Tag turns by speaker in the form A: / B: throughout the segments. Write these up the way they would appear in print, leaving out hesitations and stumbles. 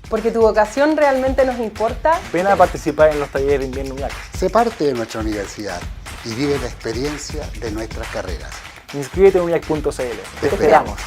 A: Porque tu vocación realmente nos importa.
B: Ven a participar en los talleres de invierno UNIAC.
C: Sé parte de nuestra universidad y vive la experiencia de nuestras carreras.
B: Inscríbete en uniac.cl. Te esperamos.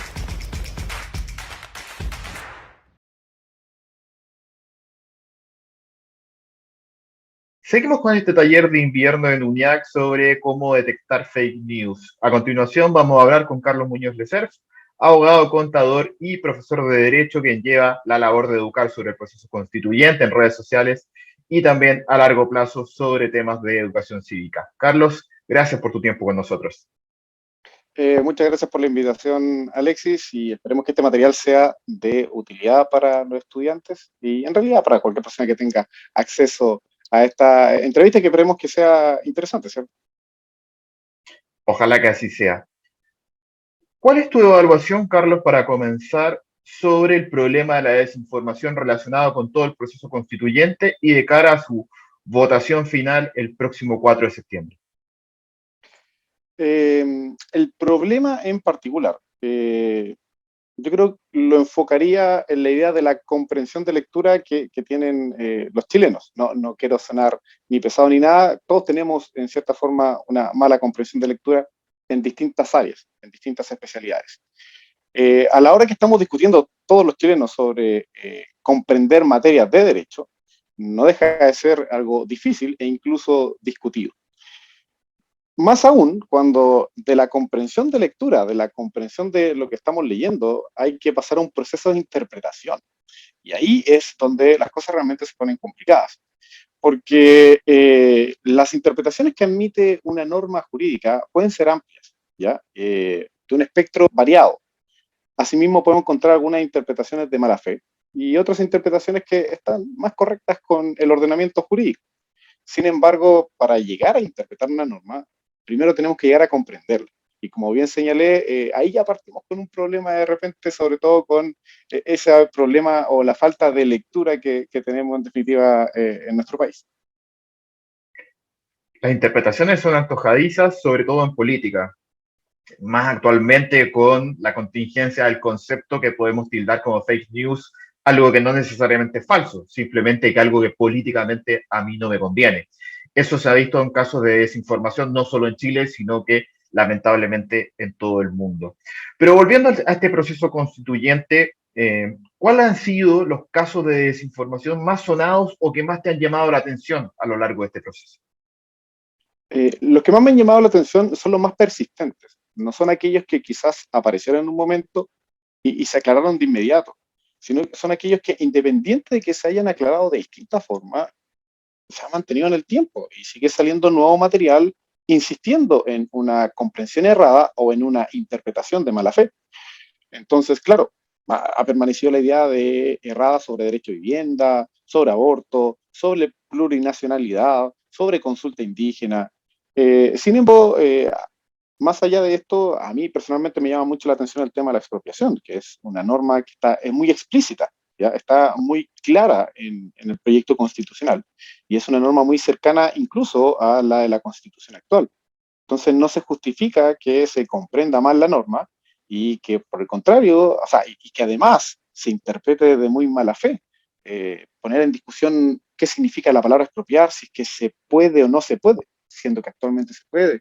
D: Seguimos con este taller de invierno en UNIAC sobre cómo detectar fake news. A continuación vamos a hablar con Carlos Muñoz Lecers, abogado, contador y profesor de Derecho, quien lleva la labor de educar sobre el proceso constituyente en redes sociales y también a largo plazo sobre temas de educación cívica. Carlos, gracias por tu tiempo con nosotros.
E: Muchas gracias por la invitación, Alexis, y esperemos que este material sea de utilidad para los estudiantes y en realidad para cualquier persona que tenga acceso a esta entrevista, que esperemos que sea interesante, ¿cierto?
D: Ojalá que así sea. ¿Cuál es tu evaluación, Carlos, para comenzar sobre el problema de la desinformación relacionado con todo el proceso constituyente y de cara a su votación final el próximo 4 de septiembre?
E: El problema en particular, yo creo que lo enfocaría en la idea de la comprensión de lectura que tienen los chilenos. No quiero sonar ni pesado ni nada, todos tenemos en cierta forma una mala comprensión de lectura en distintas áreas, en distintas especialidades. A la hora que estamos discutiendo todos los chilenos sobre comprender materias de derecho, no deja de ser algo difícil e incluso discutido. Más aún cuando de la comprensión de lectura, de la comprensión de lo que estamos leyendo, hay que pasar a un proceso de interpretación. Y ahí es donde las cosas realmente se ponen complicadas. Porque las interpretaciones que admite una norma jurídica pueden ser amplias, ¿ya? De un espectro variado. Asimismo, podemos encontrar algunas interpretaciones de mala fe y otras interpretaciones que están más correctas con el ordenamiento jurídico. Sin embargo, para llegar a interpretar una norma, primero tenemos que llegar a comprenderla. Y como bien señalé, ahí ya partimos con un problema de repente, sobre todo con ese problema o la falta de lectura que tenemos en definitiva en nuestro país.
D: Las interpretaciones son antojadizas, sobre todo en política, más actualmente con la contingencia del concepto que podemos tildar como fake news, algo que no necesariamente es falso, simplemente que algo que políticamente a mí no me conviene. Eso se ha visto en casos de desinformación, no solo en Chile, sino que lamentablemente en todo el mundo. Pero volviendo a este proceso constituyente, ¿cuáles han sido los casos de desinformación más sonados o que más te han llamado la atención a lo largo de este proceso?
E: Los que más me han llamado la atención son los más persistentes. No son aquellos que quizás aparecieron en un momento y se aclararon de inmediato, sino que son aquellos que, independiente de que se hayan aclarado de distinta forma, se ha mantenido en el tiempo y sigue saliendo nuevo material insistiendo en una comprensión errada o en una interpretación de mala fe. Entonces, claro, ha permanecido la idea de errada sobre derecho a vivienda, sobre aborto, sobre plurinacionalidad, sobre consulta indígena. Sin embargo, más allá de esto, a mí personalmente me llama mucho la atención el tema de la expropiación, que es una norma que es muy explícita, ¿ya? Está muy clara en el proyecto constitucional y es una norma muy cercana incluso a la de la Constitución actual. Entonces no se justifica que se comprenda mal la norma y que por el contrario, o sea, y que además se interprete de muy mala fe. Poner en discusión qué significa la palabra expropiar, si es que se puede o no se puede, siendo que actualmente se puede.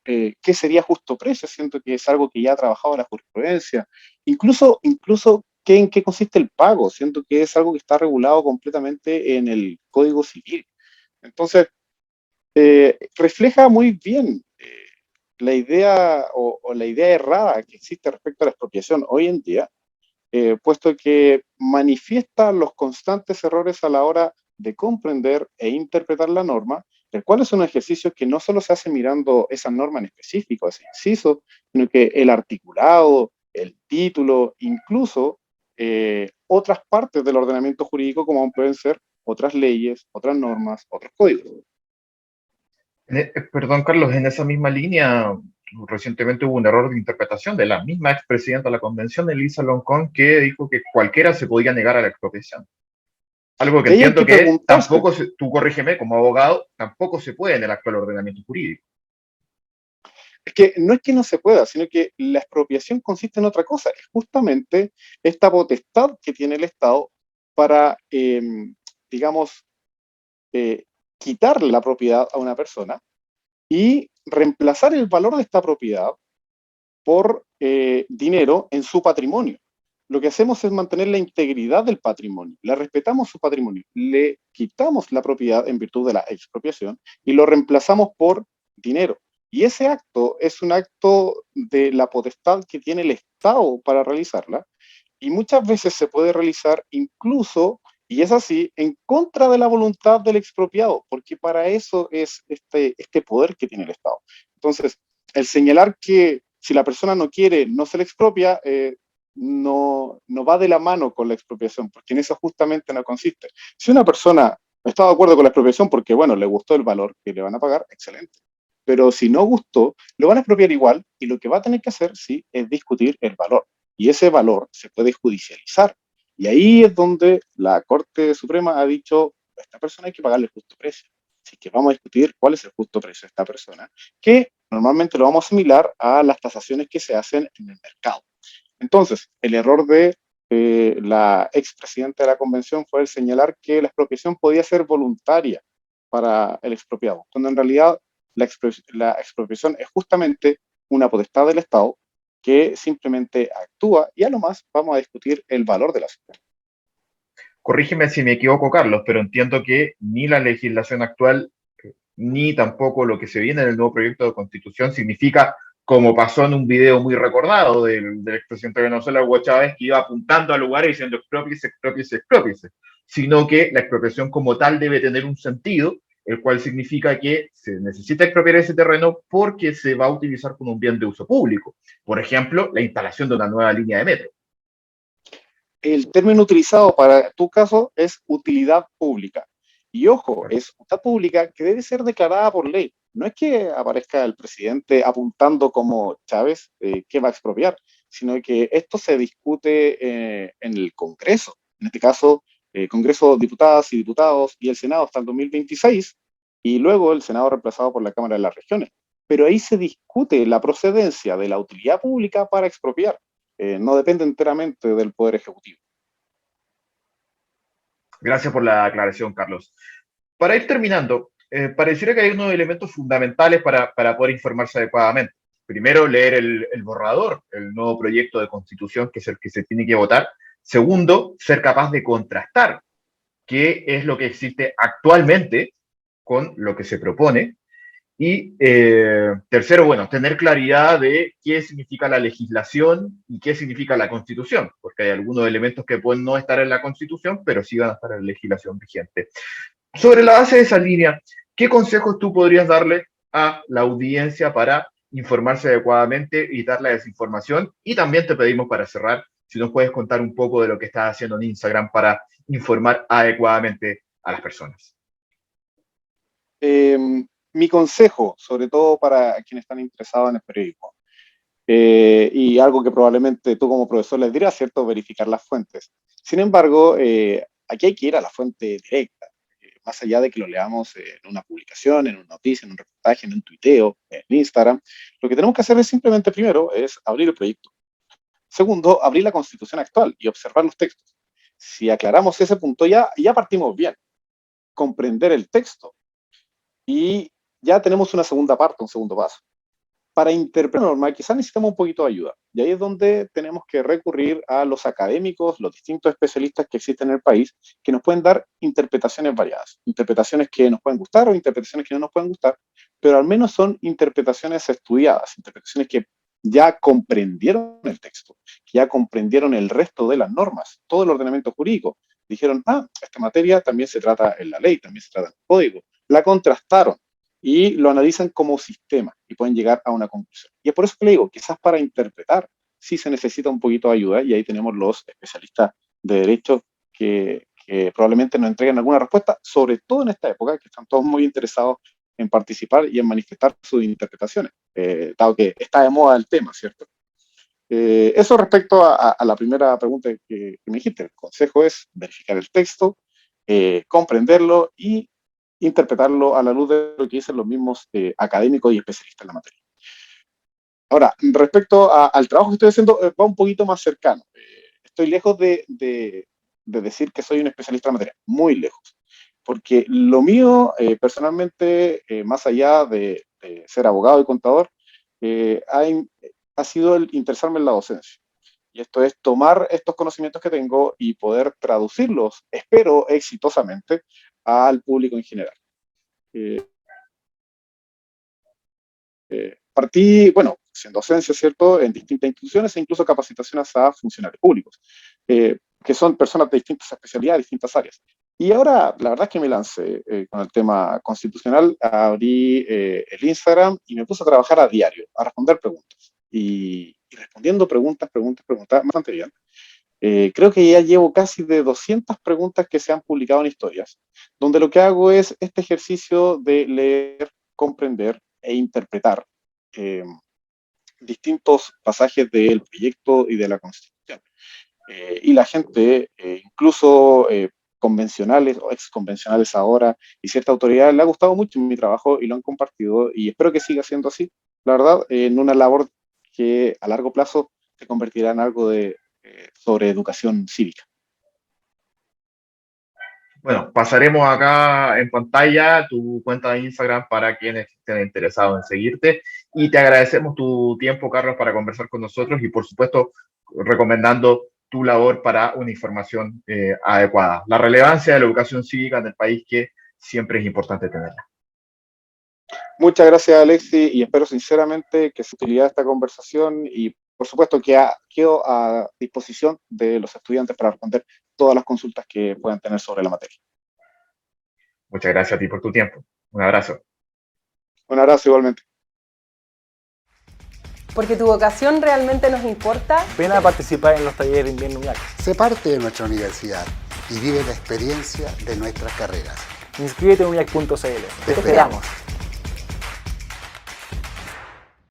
E: ¿Qué sería justo precio? Siento que es algo que ya ha trabajado la jurisprudencia. Incluso en qué consiste el pago, siento que es algo que está regulado completamente en el Código Civil. Entonces, refleja muy bien la idea o la idea errada que existe respecto a la expropiación hoy en día, puesto que manifiesta los constantes errores a la hora de comprender e interpretar la norma, el cual es un ejercicio que no solo se hace mirando esa norma en específico, ese inciso, sino que el articulado, el título, incluso otras partes del ordenamiento jurídico, como pueden ser otras leyes, otras normas, otros códigos.
D: Perdón, Carlos, en esa misma línea, recientemente hubo un error de interpretación de la misma expresidenta de la convención, Elisa Loncón, que dijo que cualquiera se podía negar a la expropiación. Algo que
E: Y ahí hay
D: entiendo
E: que
D: que
E: preguntarse,
D: tampoco, tú corrígeme, como abogado, tampoco se puede en el actual ordenamiento jurídico.
E: es que no es que no se pueda, sino que la expropiación consiste en otra cosa, es justamente esta potestad que tiene el Estado para, digamos, quitarle la propiedad a una persona y reemplazar el valor de esta propiedad por dinero en su patrimonio. Lo que hacemos es mantener la integridad del patrimonio, le respetamos su patrimonio, le quitamos la propiedad en virtud de la expropiación y lo reemplazamos por dinero. Y ese acto es un acto de la potestad que tiene el Estado para realizarla, y muchas veces se puede realizar incluso, y es así, en contra de la voluntad del expropiado, porque para eso es este poder que tiene el Estado. Entonces, el señalar que si la persona no quiere, no se le expropia, no va de la mano con la expropiación, porque en eso justamente no consiste. Si una persona está de acuerdo con la expropiación porque, bueno, le gustó el valor que le van a pagar, excelente. Pero si no gustó, lo van a expropiar igual, y lo que va a tener que hacer, sí, es discutir el valor. Y ese valor se puede judicializar. Y ahí es donde la Corte Suprema ha dicho, a esta persona hay que pagarle el justo precio. Así que vamos a discutir cuál es el justo precio de esta persona, que normalmente lo vamos a asimilar a las tasaciones que se hacen en el mercado. Entonces, el error de la expresidenta de la convención fue el señalar que la expropiación podía ser voluntaria para el expropiado, cuando en realidad la expropiación es justamente una potestad del Estado que simplemente actúa, y a lo más vamos a discutir el valor de la ciudad.
D: Corrígeme si me equivoco, Carlos, pero entiendo que ni la legislación actual, ni tampoco lo que se viene en el nuevo proyecto de constitución significa, como pasó en un video muy recordado del expresidente de Venezuela, Hugo Chávez, que iba apuntando a lugares diciendo expropiese, expropiese, expropiese, sino que la expropiación como tal debe tener un sentido, el cual significa que se necesita expropiar ese terreno porque se va a utilizar como un bien de uso público. Por ejemplo, la instalación de una nueva línea de metro.
E: El término utilizado para tu caso es utilidad pública. Y ojo, es utilidad pública que debe ser declarada por ley. No es que aparezca el presidente apuntando como Chávez que va a expropiar, sino que esto se discute en el Congreso. En este caso, Congreso de Diputadas y Diputados y el Senado hasta el 2026, y luego el Senado reemplazado por la Cámara de las Regiones. Pero ahí se discute la procedencia de la utilidad pública para expropiar. No depende enteramente del Poder Ejecutivo.
D: Gracias por la aclaración, Carlos. Para ir terminando, pareciera que hay unos elementos fundamentales para poder informarse adecuadamente. Primero, leer el borrador, el nuevo proyecto de constitución, que es el que se tiene que votar. Segundo, ser capaz de contrastar qué es lo que existe actualmente con lo que se propone. Y tercero, bueno, tener claridad de qué significa la legislación y qué significa la Constitución, porque hay algunos elementos que pueden no estar en la Constitución, pero sí van a estar en la legislación vigente. Sobre la base de esa línea, ¿qué consejos tú podrías darle a la audiencia para informarse adecuadamente y dar la desinformación? Y también te pedimos, para cerrar, si nos puedes contar un poco de lo que estás haciendo en Instagram para informar adecuadamente a las personas.
E: Mi consejo, sobre todo para quienes están interesados en el periodismo, y algo que probablemente tú como profesor les dirás, ¿cierto? Verificar las fuentes. Sin embargo, aquí hay que ir a la fuente directa, más allá de que lo leamos en una publicación, en una noticia, en un reportaje, en un tuiteo, en Instagram. Lo que tenemos que hacer es simplemente, primero, es abrir el proyecto. Segundo, abrir la Constitución actual y observar los textos. Si aclaramos ese punto, ya partimos bien. Comprender el texto. Y ya tenemos una segunda parte, un segundo paso. Para interpretar la norma, quizás necesitamos un poquito de ayuda. Y ahí es donde tenemos que recurrir a los académicos, los distintos especialistas que existen en el país, que nos pueden dar interpretaciones variadas. Interpretaciones que nos pueden gustar o interpretaciones que no nos pueden gustar, pero al menos son interpretaciones estudiadas, interpretaciones que ya comprendieron el texto, que ya comprendieron el resto de las normas, todo el ordenamiento jurídico. Dijeron, esta materia también se trata en la ley, también se trata en el código. La contrastaron y lo analizan como sistema y pueden llegar a una conclusión. Y es por eso que le digo, quizás para interpretar sí se necesita un poquito de ayuda, y ahí tenemos los especialistas de derecho que probablemente nos entreguen alguna respuesta, sobre todo en esta época, que están todos muy interesados en participar y en manifestar sus interpretaciones, dado que está de moda el tema, ¿cierto? Eso respecto a la primera pregunta que me dijiste. El consejo es verificar el texto, comprenderlo y interpretarlo a la luz de lo que dicen los mismos académicos y especialistas en la materia. Ahora, respecto al trabajo que estoy haciendo, va un poquito más cercano. Estoy lejos de de decir que soy un especialista en la materia, muy lejos. Porque lo mío, personalmente, más allá de ser abogado y contador, ha sido el interesarme en la docencia. Y esto es tomar estos conocimientos que tengo y poder traducirlos, espero exitosamente, al público en general. Partí, bueno, en docencia, ¿cierto?, en distintas instituciones e incluso capacitaciones a funcionarios públicos, que son personas de distintas especialidades, distintas áreas. Y ahora, la verdad es que me lancé con el tema constitucional, abrí el Instagram y me puse a trabajar a diario, a responder preguntas. Y respondiendo preguntas, bastante bien. Creo que ya llevo casi de 200 preguntas que se han publicado en historias, donde lo que hago es este ejercicio de leer, comprender e interpretar distintos pasajes del proyecto y de la Constitución. Y la gente, incluso convencionales o exconvencionales ahora, y cierta autoridad, le ha gustado mucho mi trabajo y lo han compartido, y espero que siga siendo así, la verdad, en una labor que a largo plazo se convertirá en algo sobre educación cívica.
D: Bueno, pasaremos acá en pantalla tu cuenta de Instagram para quienes estén interesados en seguirte, y te agradecemos tu tiempo, Carlos, para conversar con nosotros y, por supuesto, recomendando tu labor para una información adecuada. La relevancia de la educación cívica en el país, que siempre es importante tenerla.
E: Muchas gracias, Alexis, y espero sinceramente que se utilidad esta conversación y, por supuesto, que quedo a disposición de los estudiantes para responder todas las consultas que puedan tener sobre la materia.
D: Muchas gracias a ti por tu tiempo. Un abrazo.
E: Un abrazo igualmente.
A: Porque tu vocación realmente nos importa.
B: Ven a participar en los talleres de invierno UNIAC.
C: Sé parte de nuestra universidad y vive la experiencia de nuestras carreras.
B: Inscríbete en uniac.cl. Te esperamos.